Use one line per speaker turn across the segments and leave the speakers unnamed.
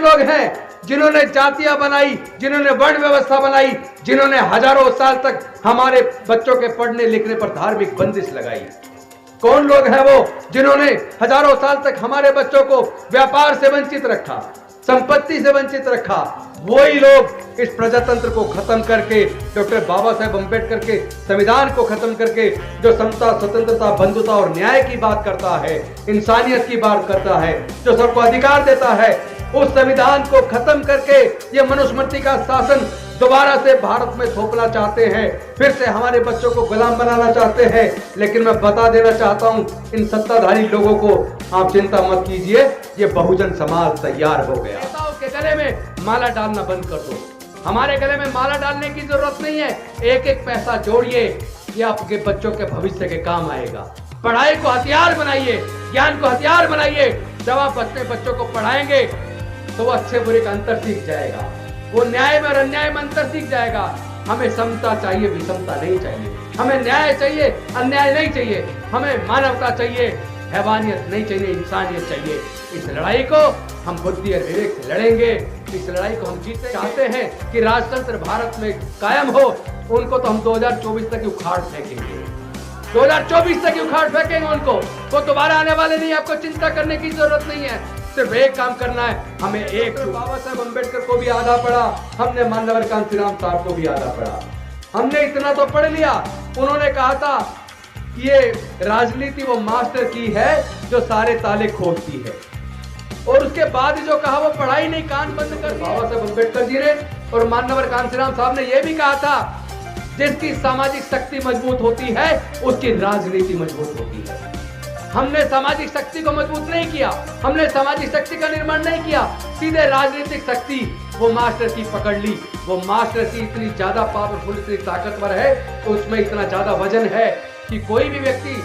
लोग हैं जिन्होंने जातियां बनाई, जिन्होंने वर्ण व्यवस्था बनाई, जिन्होंने हजारों साल तक हमारे बच्चों के पढ़ने लिखने पर धार्मिक बंदिश लगाई? कौन लोग हैं वो जिन्होंने हजारों साल तक हमारे बच्चों को व्यापार से वंचित रखा, संपत्ति से वंचित रखा? वही लोग इस प्रजातंत्र को खत्म करके, डॉक्टर बाबा साहेब अंबेडकर के संविधान को खत्म करके, जो समता, स्वतंत्रता, बंधुता और न्याय की बात करता है, इंसानियत की बात करता है, जो सबको अधिकार देता है, उस संविधान को खत्म करके ये मनुस्मृति का शासन दोबारा से भारत में थोपना चाहते हैं, फिर से हमारे बच्चों को गुलाम बनाना चाहते हैं। लेकिन मैं बता देना चाहता हूं इन सत्ताधारी लोगों को, आप चिंता मत कीजिए, ये बहुजन समाज तैयार हो गया। नेताओं के गले में माला डालना बंद कर दो। हमारे गले में माला डालने की जरूरत नहीं है। एक एक पैसा जोड़िए, ये आपके बच्चों के भविष्य के काम आएगा। पढ़ाई को हथियार बनाइए, ज्ञान को हथियार बनाइए। जब आप अपने बच्चों को पढ़ाएंगे तो वो अच्छे बुरे का अंतर सीख जाएगा, वो न्याय में और अन्याय में अंतर सीख जाएगा। हमें समता चाहिए, विषमता नहीं चाहिए। हमें न्याय चाहिए, अन्याय नहीं चाहिए। हमें मानवता चाहिए, हैवानियत नहीं चाहिए, इंसानियत चाहिए। इस लड़ाई को हम बुद्धि और विवेक से लड़ेंगे। इस लड़ाई को हम जीतते चाहते हैं कि राजतंत्र भारत में कायम हो। उनको तो हम 2024 तक उखाड़ फेंकेंगे, 2024 तक उखाड़ फेंकेंगे उनको। वो दोबारा आने वाले नहीं, आपको चिंता करने की जरूरत नहीं है। सिर्फ एक काम करना है, हमें एक बाबा साहेब अंबेडकर को भी आधा पढ़ा, हमने मान्यवर कांशीराम साहब को भी आधा पढ़ा। हमने इतना तो पढ़ लिया, उन्होंने कहा था कि ये राजनीति वो मास्टर की है जो सारे ताले खोलती है, और उसके बाद जो कहा वो पढ़ाई नहीं, कान बंद कर। बाबा साहेब अंबेडकर जी ने और मान्यवर कांशीराम साहब ने यह भी कहा था, जिसकी सामाजिक शक्ति मजबूत होती है उसकी राजनीति मजबूत होती है। हमने सामाजिक शक्ति को मजबूत नहीं किया, हमने सामाजिक शक्ति का निर्माण नहीं किया, सीधे राजनीतिक शक्ति वो मास्टर की पकड़ ली। वो मास्टर की इतनी ज्यादा पावरफुल, इतनी ताकतवर है, तो उसमें इतना ज्यादा वजन है कि कोई भी व्यक्ति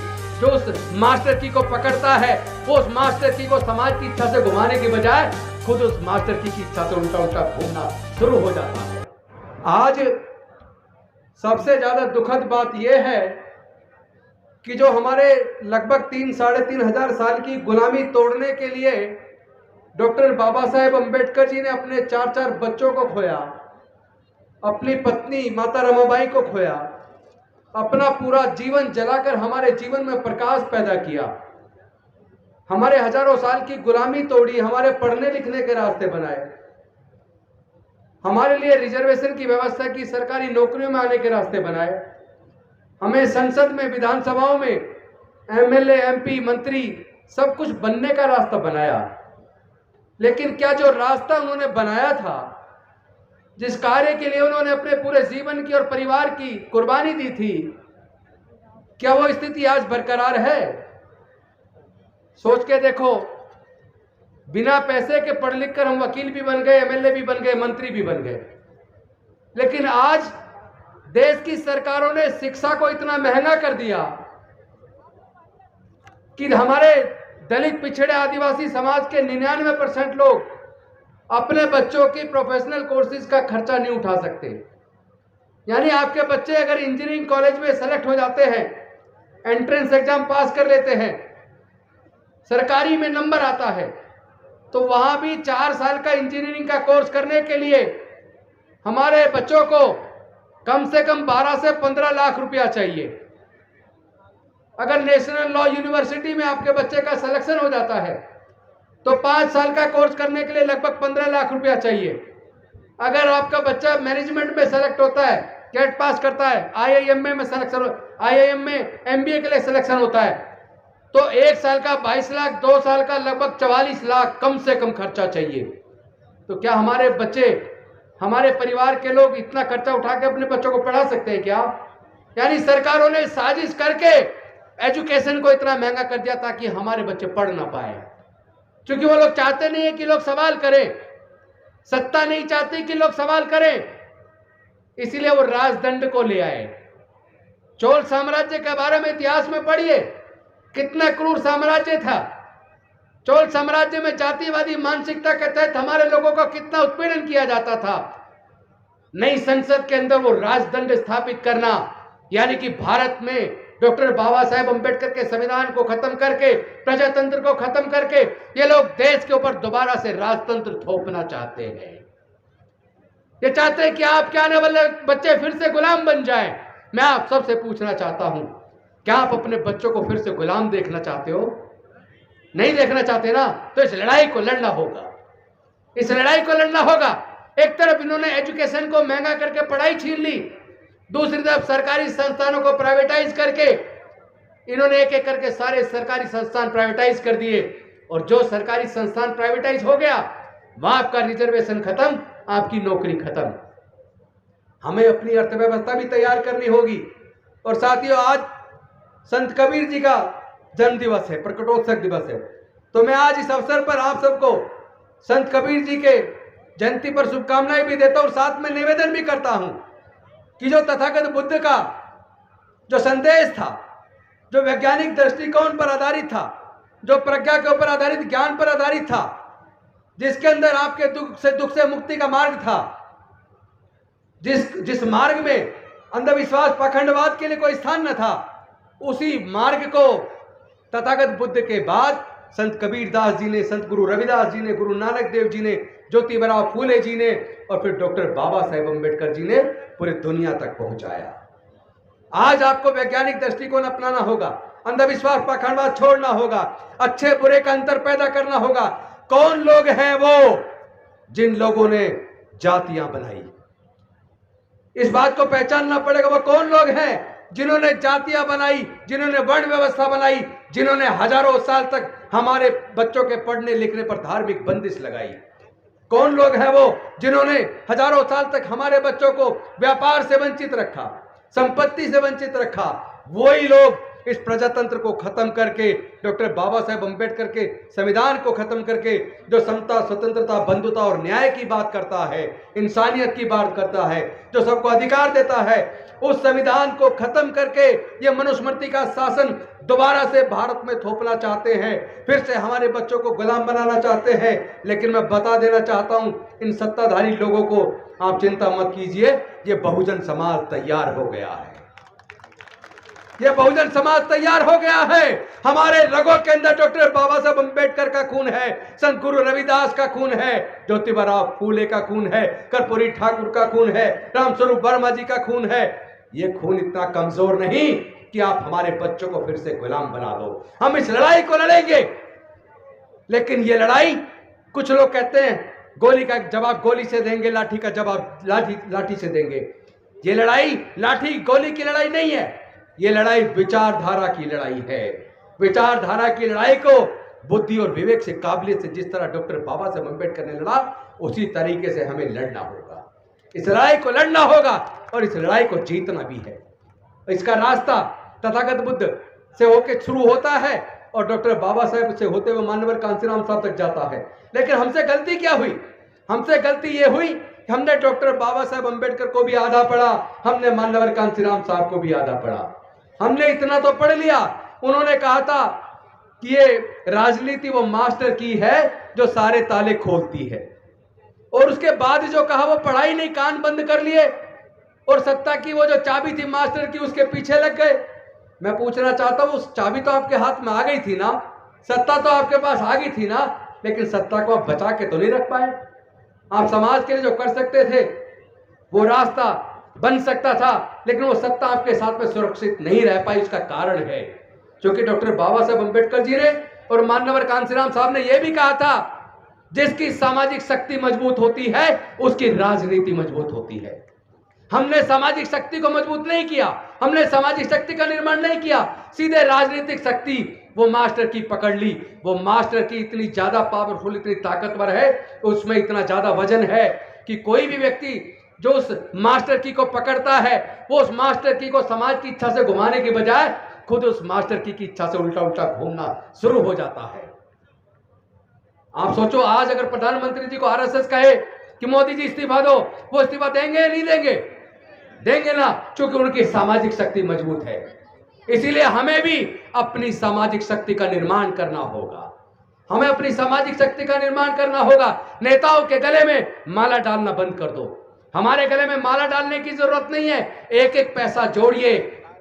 जो उस मास्टर की को पकड़ता है, वो उस मास्टर की को समाज की इच्छा से घुमाने के बजाय खुद उस मास्टर की इच्छा से उल्टा उल्टा घूमना शुरू हो जाता है। आज सबसे ज्यादा दुखद बात यह है कि जो हमारे लगभग 3-3.5 हजार साल की गुलामी तोड़ने के लिए डॉक्टर बाबा साहेब अंबेडकर जी ने अपने 4 बच्चों को खोया, अपनी पत्नी माता रमाबाई को खोया, अपना पूरा जीवन जलाकर हमारे जीवन में प्रकाश पैदा किया, हमारे हजारों साल की गुलामी तोड़ी, हमारे पढ़ने लिखने के रास्ते बनाए, हमारे लिए रिजर्वेशन की व्यवस्था की, सरकारी नौकरियों में आने के रास्ते बनाए, हमें संसद में, विधानसभाओं में एमएलए, एमपी, मंत्री सब कुछ बनने का रास्ता बनाया। लेकिन क्या जो रास्ता उन्होंने बनाया था, जिस कार्य के लिए उन्होंने अपने पूरे जीवन की और परिवार की कुर्बानी दी थी, क्या वो स्थिति आज बरकरार है? सोच के देखो, बिना पैसे के पढ़ लिख कर हम वकील भी बन गए, एमएलए भी बन गए, मंत्री भी बन गए। लेकिन आज देश की सरकारों ने शिक्षा को इतना महंगा कर दिया कि हमारे दलित, पिछड़े, आदिवासी समाज के 99% लोग अपने बच्चों की प्रोफेशनल कोर्सेज का खर्चा नहीं उठा सकते। यानी आपके बच्चे अगर इंजीनियरिंग कॉलेज में सेलेक्ट हो जाते हैं, एंट्रेंस एग्जाम पास कर लेते हैं, सरकारी में नंबर आता है, तो वहां भी 4 साल का इंजीनियरिंग का कोर्स करने के लिए हमारे बच्चों को कम से कम 12 से 15 लाख रुपया चाहिए। अगर नेशनल लॉ यूनिवर्सिटी में आपके बच्चे का सिलेक्शन हो जाता है तो 5 साल का कोर्स करने के लिए लगभग 15 लाख रुपया चाहिए। अगर आपका बच्चा मैनेजमेंट में सेलेक्ट होता है, कैट पास करता है, आईआईएम में सिलेक्शन, आईआईएम में एमबीए के लिए सिलेक्शन होता है, तो 1 साल का 22 लाख, 2 साल का लगभग 44 लाख कम से कम खर्चा चाहिए। तो क्या हमारे बच्चे, हमारे परिवार के लोग इतना खर्चा उठा के अपने बच्चों को पढ़ा सकते हैं क्या? यानी सरकारों ने साजिश करके एजुकेशन को इतना महंगा कर दिया ताकि हमारे बच्चे पढ़ ना पाए, क्योंकि वो लोग चाहते नहीं है कि लोग सवाल करें, सत्ता नहीं चाहती कि लोग सवाल करें, इसीलिए वो राजदंड को ले आए। चोल साम्राज्य के बारे में इतिहास में पढ़िए, कितना क्रूर साम्राज्य था। चोल साम्राज्य में जातिवादी मानसिकता के तहत हमारे लोगों का कितना उत्पीड़न किया जाता था। नई संसद के अंदर वो राजदंड स्थापित करना, यानी कि भारत में डॉक्टर बाबा साहेब अंबेडकर के संविधान को खत्म करके, प्रजातंत्र को खत्म करके ये लोग देश के ऊपर दोबारा से राजतंत्र थोपना चाहते हैं। ये चाहते हैं कि आपके आने वाले बच्चे फिर से गुलाम बन जाएं। मैं आप सबसे पूछना चाहता हूं, क्या आप अपने बच्चों को फिर से गुलाम देखना चाहते हो? नहीं देखना चाहते ना, तो इस लड़ाई को लड़ना होगा। इस लड़ाई को लड़ना होगा। एक तरफ इन्होंने एजुकेशन को महंगा करके पढ़ाई छीन ली, दूसरी तरफ सरकारी संस्थानों को प्राइवेटाइज करके इन्होंने एक एक करके सारे सरकारी संस्थान प्राइवेटाइज कर दिए। और जो सरकारी संस्थान प्राइवेटाइज हो गया, वहां आपका रिजर्वेशन खत्म, आपकी नौकरी खत्म। हमें अपनी अर्थव्यवस्था भी तैयार करनी होगी। और साथियों, आज संत कबीर जी का जन्म दिवस है, प्रकटोत्सव दिवस है। तो मैं आज इस अवसर पर आप सबको संत कबीर जी के जयंती पर शुभकामनाएं भी देता हूं और साथ में निवेदन भी करता हूं कि जो तथागत बुद्ध का जो संदेश था, जो वैज्ञानिक दृष्टिकोण पर आधारित था, जो प्रज्ञा के ऊपर आधारित, ज्ञान पर आधारित था, जिसके अंदर आपके दुख से मुक्ति का मार्ग था, जिस मार्ग में अंधविश्वास पाखंडवाद के लिए कोई स्थान न था, उसी मार्ग को तथागत बुद्ध के बाद संत कबीर दास जी ने, संत गुरु रविदास जी ने, गुरु नानक देव जी ने, ज्योतिबराव फूले जी ने और फिर डॉक्टर बाबा साहेब अंबेडकर जी ने पूरी दुनिया तक पहुंचाया। आज आपको वैज्ञानिक दृष्टिकोण अपनाना होगा, अंधविश्वास पाखंडवाद छोड़ना होगा, अच्छे बुरे का अंतर पैदा करना होगा। कौन लोग हैं वो जिन लोगों ने जातियां बनाई? इस बात को पहचानना पड़ेगा। वो कौन लोग हैं जिन्होंने जातियां बनाई, जिन्होंने वर्ण व्यवस्था बनाई, जिन्होंने हजारों साल तक हमारे बच्चों के पढ़ने लिखने पर धार्मिक बंदिश लगाई? कौन लोग हैं वो जिन्होंने हजारों साल तक हमारे बच्चों को व्यापार से वंचित रखा, संपत्ति से वंचित रखा? वही लोग इस प्रजातंत्र को खत्म करके, डॉक्टर बाबा साहेब अंबेडकर के संविधान को खत्म करके, जो समता, स्वतंत्रता, बंधुता और न्याय की बात करता है, इंसानियत की बात करता है, जो सबको अधिकार देता है, उस संविधान को खत्म करके ये मनुस्मृति का शासन दोबारा से भारत में थोपना चाहते हैं, फिर से हमारे बच्चों को गुलाम बनाना चाहते हैं। लेकिन मैं बता देना चाहता हूं इन सत्ताधारी लोगों को, आप चिंता मत कीजिए, ये बहुजन समाज तैयार हो गया है। ये बहुजन समाज तैयार हो गया है। हमारे रगों के अंदर डॉक्टर बाबा साहब अंबेडकर का खून है, संत गुरु रविदास का खून है, ज्योतिबराव फूले का खून है, कर्पूरी ठाकुर का खून है, रामस्वरूप वर्मा जी का खून है। ये खून इतना कमजोर नहीं कि आप हमारे बच्चों को फिर से गुलाम बना दो। हम इस लड़ाई को लड़ेंगे, लेकिन ये लड़ाई, कुछ लोग कहते हैं गोली का जवाब गोली से देंगे, लाठी का जवाब लाठी से देंगे। ये लड़ाई लाठी गोली की लड़ाई नहीं है, ये लड़ाई विचारधारा की लड़ाई है। विचारधारा की लड़ाई को बुद्धि और विवेक से, काबिलियत से, जिस तरह डॉक्टर बाबा साहब अंबेडकर ने लड़ा, उसी तरीके से हमें लड़ना होगा। इस लड़ाई को लड़ना होगा और इस लड़ाई को जीतना भी है। इसका रास्ता तथागत बुद्ध से होकर शुरू होता है और डॉक्टर बाबा साहेब से होते हुए मान्यवर कांसीराम साहब तक जाता है। लेकिन हमसे गलती क्या हुई? हमसे गलती ये हुई कि हमने डॉक्टर बाबा साहेब अंबेडकर को भी आधा पढ़ा, हमने मान्यवर कांसीराम साहब को भी आधा पढ़ा। हमने इतना तो पढ़ लिया, उन्होंने कहा था कि ये राजनीति वो मास्टर की है जो सारे ताले खोलती है, और उसके बाद जो कहा वो पढ़ाई नहीं, कान बंद कर लिए और सत्ता की वो जो चाबी थी मास्टर की, उसके पीछे लग गए। मैं पूछना चाहता हूं, उस चाबी तो आपके हाथ में आ गई थी ना, सत्ता तो आपके पास आ गई थी ना, लेकिन सत्ता को आप बचा के तो नहीं रख पाए। आप समाज के लिए जो कर सकते थे वो रास्ता बन सकता था, लेकिन वो सत्ता आपके साथ में सुरक्षित नहीं रह पाई। उसका कारण है क्योंकि डॉक्टर बाबा साहब अंबेडकर जी ने और मान्यवर कांसीराम साहब ने यह भी कहा था, जिसकी सामाजिक शक्ति मजबूत होती है उसकी राजनीति मजबूत होती है। हमने सामाजिक शक्ति को मजबूत नहीं किया, हमने सामाजिक शक्ति का निर्माण नहीं किया, सीधे राजनीतिक शक्ति वो मास्टर की पकड़ ली। वो मास्टर की इतनी ज्यादा पावरफुल, इतनी ताकतवर है, उसमें इतना ज्यादा वजन है कि कोई भी व्यक्ति जो उस मास्टर की को पकड़ता है, वो उस मास्टर की को समाज की इच्छा से घुमाने की बजाय खुद उस मास्टर की इच्छा से उल्टा उल्टा घूमना शुरू हो जाता है। आप सोचो, आज अगर प्रधानमंत्री जी को आरएसएस कहे कि मोदी जी इस्तीफा दो, वो इस्तीफा देंगे या नहीं देंगे? देंगे ना, क्योंकि उनकी सामाजिक शक्ति मजबूत है। इसीलिए हमें भी अपनी सामाजिक शक्ति का निर्माण करना होगा। हमें अपनी सामाजिक शक्ति का निर्माण करना होगा। नेताओं के गले में माला डालना बंद कर दो। हमारे गले में माला डालने की जरूरत नहीं है। एक एक पैसा जोड़िए,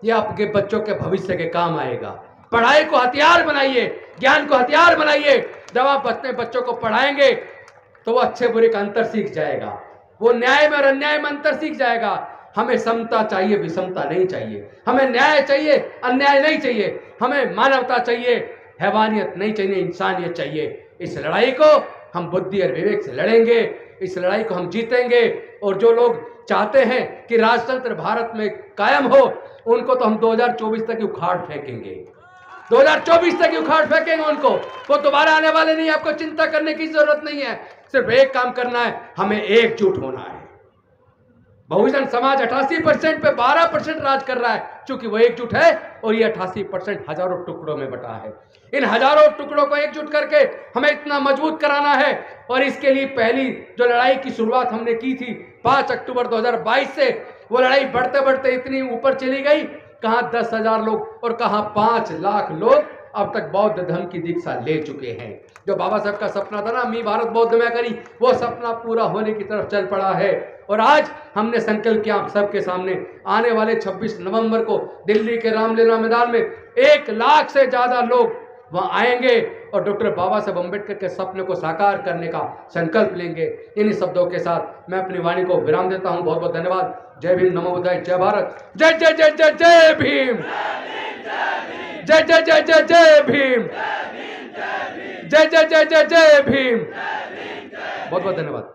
ये आपके बच्चों के भविष्य के काम आएगा। पढ़ाई को हथियार बनाइए, ज्ञान को हथियार बनाइए। जब आप अपने बच्चों को पढ़ाएंगे तो वो अच्छे बुरे का अंतर सीख जाएगा, वो न्याय में और अन्याय में अंतर सीख जाएगा। हमें समता चाहिए, विषमता नहीं चाहिए। हमें न्याय चाहिए, अन्याय नहीं चाहिए। हमें मानवता चाहिए, हैवानियत नहीं चाहिए, इंसानियत चाहिए। इस लड़ाई को हम बुद्धि और विवेक से लड़ेंगे, इस लड़ाई को हम जीतेंगे। और जो लोग चाहते हैं कि राजतंत्र भारत में कायम हो, उनको तो हम 2024 तक उखाड़ फेंकेंगे, 2024 तक उखाड़ फेंकेंगे उनको। वो दोबारा आने वाले नहीं। आपको चिंता करने की जरूरत नहीं है, सिर्फ एक काम करना है, हमें एकजुट होना है। बहुजन समाज 88% पे 12% राज कर रहा है, क्योंकि वो एकजुट है और ये 88% हजारों टुकड़ों में बटा है। इन हजारों टुकड़ों को एकजुट करके हमें इतना मजबूत कराना है। और इसके लिए पहली जो लड़ाई की शुरुआत हमने की थी 5 अक्टूबर 2022 से, वो लड़ाई बढ़ते बढ़ते इतनी ऊपर चली गई, कहां 10,000 लोग और कहां 5 लाख लोग अब तक बौद्ध धर्म की दीक्षा ले चुके हैं। जो बाबा साहब का सपना था ना, मी भारत बौद्ध में करी, वो सपना पूरा होने की तरफ चल पड़ा है। और आज हमने संकल्प किया आप सबके सामने, आने वाले 26 नवंबर को दिल्ली के रामलीला मैदान में 1 लाख से ज्यादा लोग वहां आएंगे और डॉक्टर बाबा साहब अम्बेडकर के सपने को साकार करने का संकल्प लेंगे। इन्हीं शब्दों के साथ मैं अपनी वाणी को विराम देता हूं। बहुत बहुत धन्यवाद। जय भीम, नमो बुद्धाय, जय भारत, जय जय जय जय जय भीम, जय जय जय जय जय भीम, जय जय जय जय जय भीम। बहुत बहुत धन्यवाद।